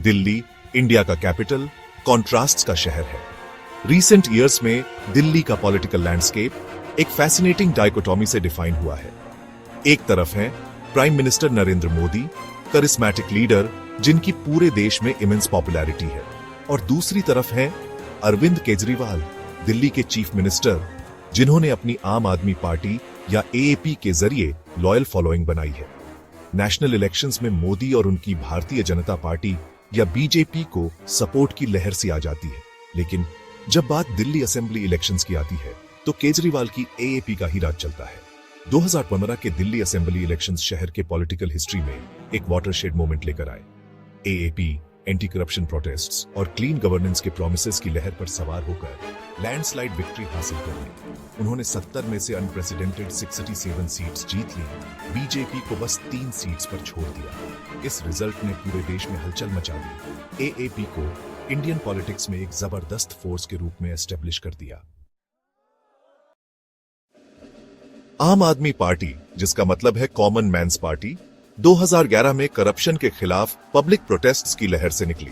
Delhi India का capital, कॉन्ट्रास्ट्स का शहर है। रीसेंट ईयर्स में दिल्ली का पॉलिटिकल लैंडस्केप एक फैसिनेटिंग डाइकोटॉमी से डिफाइन हुआ है। एक तरफ है prime minister Narendra Modi, charismatic leader जिनकी पूरे देश में इमेंस पॉपुलैरिटी है, और दूसरी तरफ है अरविंद केजरीवाल, दिल्ली के चीफ मिनिस्टर, जिन्होंने अपनी आम आदमी पार्टी या एएपी के जरिए लॉयल फॉलोइंग बनाई है। नेशनल इलेक्शंस में मोदी और उनकी भारतीय जनता पार्टी या बीजेपी को सपोर्ट की लहर सी आ जाती है, लेकिन जब बात दिल्ली असेंबली इलेक्शंस की आती है तो केजरीवाल की एएपी का ही राज चलता है। 2015 के दिल्ली असेंबली इलेक्शंस शहर के पॉलिटिकल हिस्ट्री में एक वाटरशेड मोमेंट लेकर आए। एएपी एंटी करप्शन प्रोटेस्ट्स और क्लीन गवर्नेंस के प्रॉमिसेस की लहर पर सवार होकर लैंडस्लाइड विक्ट्री हासिल कर ली। उन्होंने 70 में से अनप्रेसिडेंटेड 67 सीट्स जीत ली, बीजेपी को बस 3 सीट्स पर छोड़ दिया। इस रिजल्ट ने पूरे देश में हलचल मचा दी। एएपी को इंडियन पॉलिटिक्स में एक जबरदस्त फोर्स के रूप में एस्टेब्लिश कर दिया। आम आदमी पार्टी, जिसका मतलब है कॉमन मैन्स पार्टी, 2011 में करप्शन के खिलाफ पब्लिक प्रोटेस्ट्स की लहर से निकली।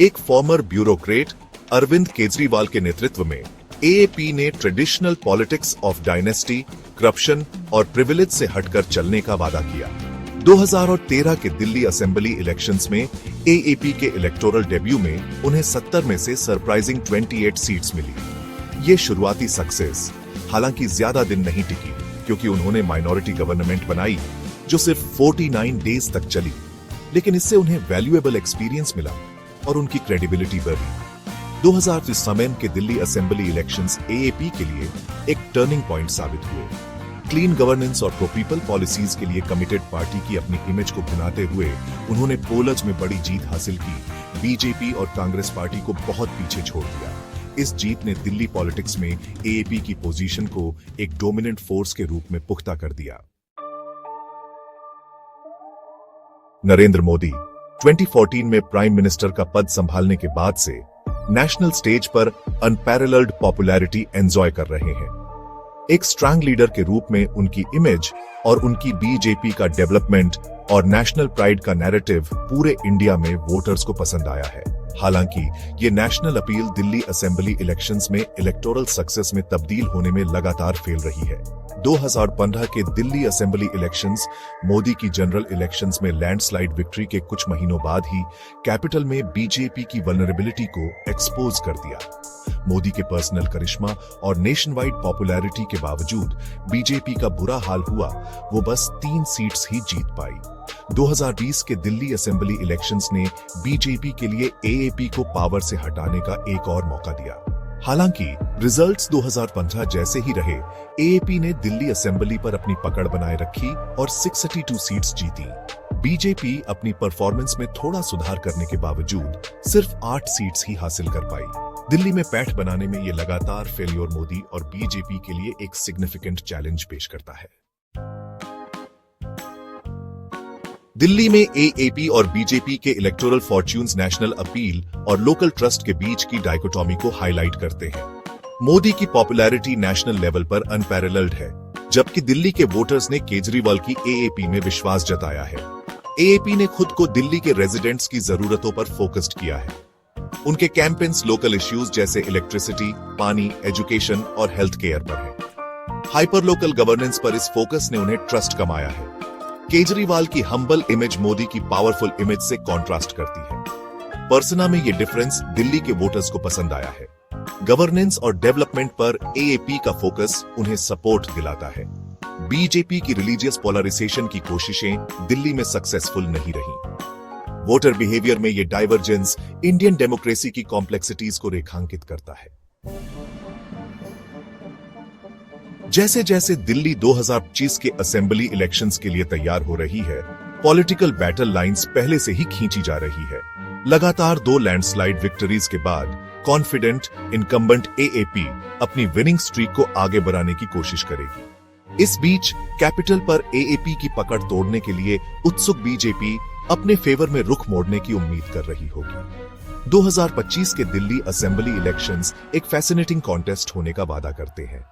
एक फॉर्मर ब्यूरोक्रेट अरविंद केजरीवाल के नेतृत्व में एएपी ने traditional politics of dynasty, corruption और प्रिविलेज से हटकर चलने का वादा किया। 2013 के दिल्ली असेंबली इलेक्शंस में एएपी के इलेक्टोरल डेब्यू में उन्हें 70 में से सरप्राइजिंग 28 सीट्स मिली। ये शुरुआती सक्सेस हालांकि ज्यादा दिन नहीं टिकी, क्योंकि उन्होंने माइनॉरिटी गवर्नमेंट बनाई जो सिर्फ 49 डेज तक चली, लेकिन इससे उन्हें वैल्यूएबल एक्सपीरियंस मिला और उनकी क्रेडिबिलिटी बढ़ी। 2019 के दिल्ली असेंबली इलेक्शंस एएपी के लिए एक टर्निंग पॉइंट साबित हुए। क्लीन गवर्नेंस और प्रो पीपल पॉलिसीज के लिए कमिटेड पार्टी की अपनी इमेज को भुनाते हुए उन्होंने पोलर्स में बड़ी जीत हासिल की, बीजेपी और कांग्रेस पार्टी को बहुत पीछे छोड़ दिया। इस जीत ने दिल्ली पॉलिटिक्स में एएपी की पोजीशन को एक डोमिनेंट फोर्स के रूप में पुख्ता कर दिया। नरेंद्र मोदी 2014 में प्राइम मिनिस्टर का पद संभालने के बाद से नेशनल स्टेज पर अनपैरेलल्ड पॉपुलैरिटी एंजॉय कर रहे हैं। एक स्ट्रांग लीडर के रूप में उनकी इमेज और उनकी बीजेपी का डेवलपमेंट और नेशनल प्राइड का नैरेटिव पूरे इंडिया में वोटर्स को पसंद आया है। हालांकि ये national appeal Delhi assembly elections में इलेक्टोरल सक्सेस में तब्दील होने में लगातार फेल रही है। 2015 के दिल्ली असेंबली इलेक्शंस मोदी की जनरल इलेक्शंस में लैंडस्लाइड विक्ट्री के कुछ महीनों बाद ही कैपिटल में बीजेपी की वल्नरेबिलिटी को एक्सपोज कर दिया। मोदी के पर्सनल करिश्मा और नेशन वाइड पॉपुलैरिटी के बावजूद बीजेपी का बुरा हाल हुआ, वो बस 3 सीट्स ही जीत पाई। 2020 के दिल्ली असेंबली इलेक्शंस ने बीजेपी के लिए एएपी को पावर से हटाने का एक और मौका दिया। हालांकि रिजल्ट्स 2015 जैसे ही रहे, एएपी ने दिल्ली असेंबली पर अपनी पकड़ बनाए रखी और 62 सीट्स जीती। बीजेपी अपनी परफॉर्मेंस में थोड़ा सुधार करने के बावजूद सिर्फ 8 सीट्स ही हासिल कर पाई। दिल्ली में पैठ बनाने में ये लगातार फेल्योर मोदी और बीजेपी के लिए एक सिग्निफिकेंट चैलेंज पेश करता है। दिल्ली में एएपी और बीजेपी के इलेक्टोरल फॉर्च्यून्स नेशनल अपील और लोकल ट्रस्ट के बीच की डाइकोटॉमी को हाईलाइट करते हैं। मोदी की पॉपुलैरिटी नेशनल लेवल पर अनपैरेलल्ड है, जबकि दिल्ली के वोटर्स ने केजरीवाल की एएपी में विश्वास जताया है। एएपी ने खुद को दिल्ली के रेजिडेंट्स की जरूरतों पर फोकस्ड किया है। उनके कैंपेन्स लोकल इश्यूज जैसे इलेक्ट्रिसिटी, पानी, एजुकेशन और हेल्थ केयर पर है। हाइपर लोकल गवर्नेंस पर इस फोकस ने उन्हें ट्रस्ट कमाया है। केजरीवाल की हम्बल इमेज मोदी की पावरफुल इमेज से कॉन्ट्रास्ट करती है। पर्सना में ये डिफरेंस दिल्ली के वोटर्स को पसंद आया है। गवर्नेंस और डेवलपमेंट पर एएपी का फोकस उन्हें सपोर्ट दिलाता है। बीजेपी की रिलीजियस पोलराइजेशन की कोशिशें दिल्ली में सक्सेसफुल नहीं रही। वोटर बिहेवियर में ये डाइवर्जेंस इंडियन डेमोक्रेसी की कॉम्प्लेक्सिटीज को रेखांकित करता है। जैसे जैसे दिल्ली 2025 के असेंबली इलेक्शंस के लिए तैयार हो रही है, पॉलिटिकल बैटल लाइंस पहले से ही खींची जा रही है। लगातार 2 लैंडस्लाइड विक्टरीज के बाद कॉन्फिडेंट इनकम्बेंट एएपी अपनी विनिंग स्ट्रीक को आगे बढ़ाने की कोशिश करेगी। इस बीच कैपिटल पर एएपी की पकड़ तोड़ने के लिए उत्सुक बीजेपी अपने फेवर में रुख मोड़ने की उम्मीद कर रही होगी। 2025 के दिल्ली असेंबली इलेक्शंस एक फैसिनेटिंग कॉन्टेस्ट होने का वादा करते हैं।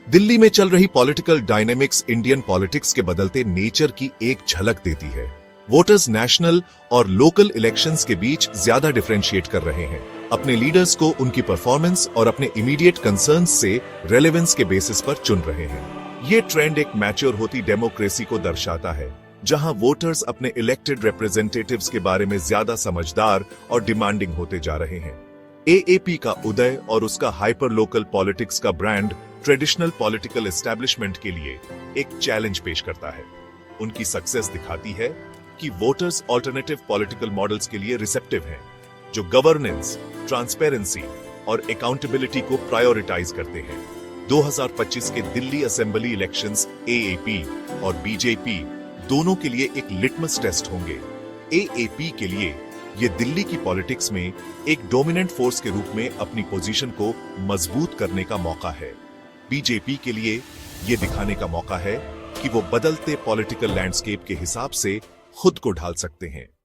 दिल्ली में चल रही पॉलिटिकल डायनेमिक्स इंडियन पॉलिटिक्स के बदलते नेचर की एक झलक देती है। वोटर्स नेशनल और लोकल इलेक्शंस के बीच ज्यादा डिफरेंशिएट कर रहे हैं, अपने लीडर्स को उनकी परफॉर्मेंस और अपने इमीडिएट कंसर्न्स से रेलेवेंस के बेसिस पर चुन रहे हैं। ये ट्रेंड एक मैच्योर होती डेमोक्रेसी को दर्शाता है, जहां वोटर्स अपने इलेक्टेड रिप्रेजेंटेटिव्स के बारे में ज्यादा समझदार और डिमांडिंग होते जा रहे हैं। एएपी का उदय और उसका हाइपर लोकल पॉलिटिक्स का ब्रांड ट्रेडिशनल पॉलिटिकल एस्टैब्लिशमेंट के लिए एक चैलेंज पेश करता है। उनकी सक्सेस दिखाती है कि वोटर्स ऑल्टरनेटिव पॉलिटिकल मॉडल्स के लिए रिसेप्टिव हैं, जो गवर्नेंस, ट्रांसपेरेंसी और अकाउंटेबिलिटी को प्रायोरिटाइज करते हैं। 2025 के दिल्ली असेंबली इलेक्शंस एएपी और बीजेपी दोनों के लिए एक लिटमस टेस्ट होंगे। एएपी के लिए ये दिल्ली की पॉलिटिक्स में एक डोमिनेंट फोर्स के रूप में अपनी पोजीशन को मजबूत करने का मौका है। बीजेपी के लिए ये दिखाने का मौका है कि वो बदलते पॉलिटिकल लैंडस्केप के हिसाब से खुद को ढाल सकते हैं।